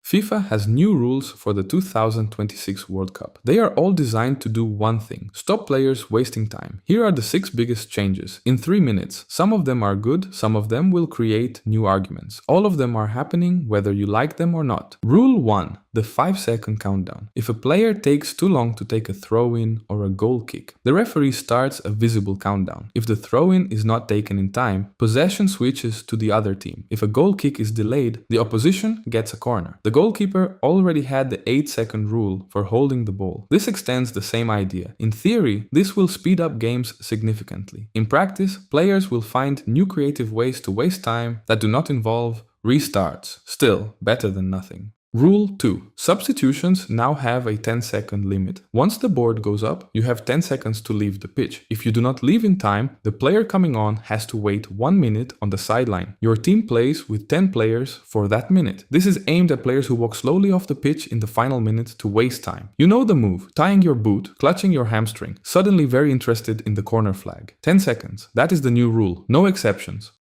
FIFA has new rules for the 2026 World Cup. They are all designed to do one thing: stop players wasting time. Here are the 6 biggest changes in 3 minutes. Some of them are good, some of them will create new arguments. All of them are happening whether you like them or not. Rule 1. The 5-second countdown. If a player takes too long to take a throw-in or a goal kick, the referee starts a visible countdown. If the throw-in is not taken in time, possession switches to the other team. If a goal kick is delayed, the opposition gets a corner. The goalkeeper already had the 8-second rule for holding the ball. This extends the same idea. In theory, this will speed up games significantly. In practice, players will find new creative ways to waste time that do not involve restarts. Still, better than nothing. Rule 2. Substitutions now have a 10-second limit. Once the board goes up, you have 10 seconds to leave the pitch. If you do not leave in time, the player coming on has to wait 1 minute on the sideline. Your team plays with 10 players for that minute. This is aimed at players who walk slowly off the pitch in the final minute to waste time. You know the move: tying your boot, clutching your hamstring, suddenly very interested in the corner flag. 10 seconds. That is the new rule. No exceptions.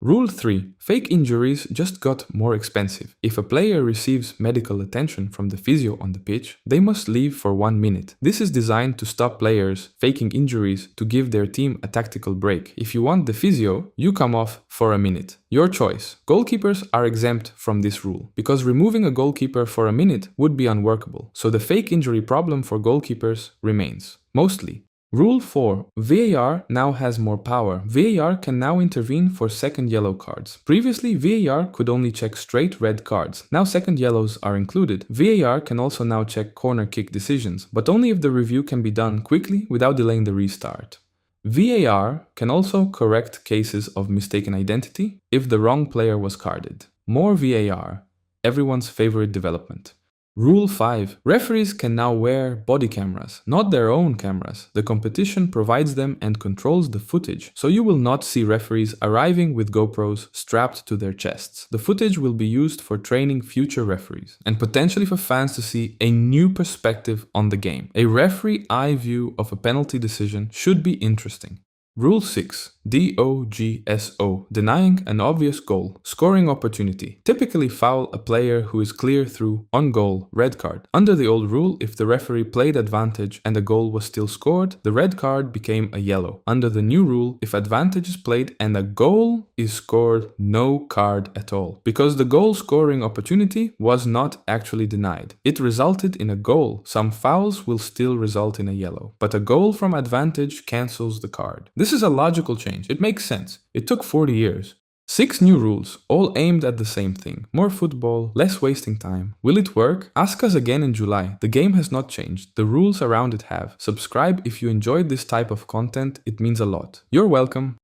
Rule 3. Fake injuries just got more expensive. If a player receives medical attention from the physio on the pitch, they must leave for 1 minute. This is designed to stop players faking injuries to give their team a tactical break. If you want the physio, you come off for a minute. Your choice. Goalkeepers are exempt from this rule, because removing a goalkeeper for a minute would be unworkable. So the fake injury problem for goalkeepers remains. Mostly. Rule 4. VAR now has more power. VAR can now intervene for second yellow cards. Previously, VAR could only check straight red cards. Now second yellows are included. VAR can also now check corner kick decisions, but only if the review can be done quickly without delaying the restart. VAR can also correct cases of mistaken identity if the wrong player was carded. More VAR. Everyone's favorite development. Rule 5. Referees can now wear body cameras, not their own cameras. The competition provides them and controls the footage, so you will not see referees arriving with GoPros strapped to their chests. The footage will be used for training future referees, and potentially for fans to see a new perspective on the game. A referee eye view of a penalty decision should be interesting. Rule 6. DOGSO. Denying an obvious goal. Scoring opportunity. Typically foul a player who is clear through, on goal, red card. Under the old rule, if the referee played advantage and a goal was still scored, the red card became a yellow. Under the new rule, if advantage is played and a goal is scored, no card at all. Because the goal scoring opportunity was not actually denied. It resulted in a goal. Some fouls will still result in a yellow, but a goal from advantage cancels the card. This is a logical change. It makes sense. It took 40 years. 6 new rules, all aimed at the same thing. More football, less wasting time. Will it work? Ask us again in July. The game has not changed. The rules around it have. Subscribe if you enjoyed this type of content. It means a lot. You're welcome.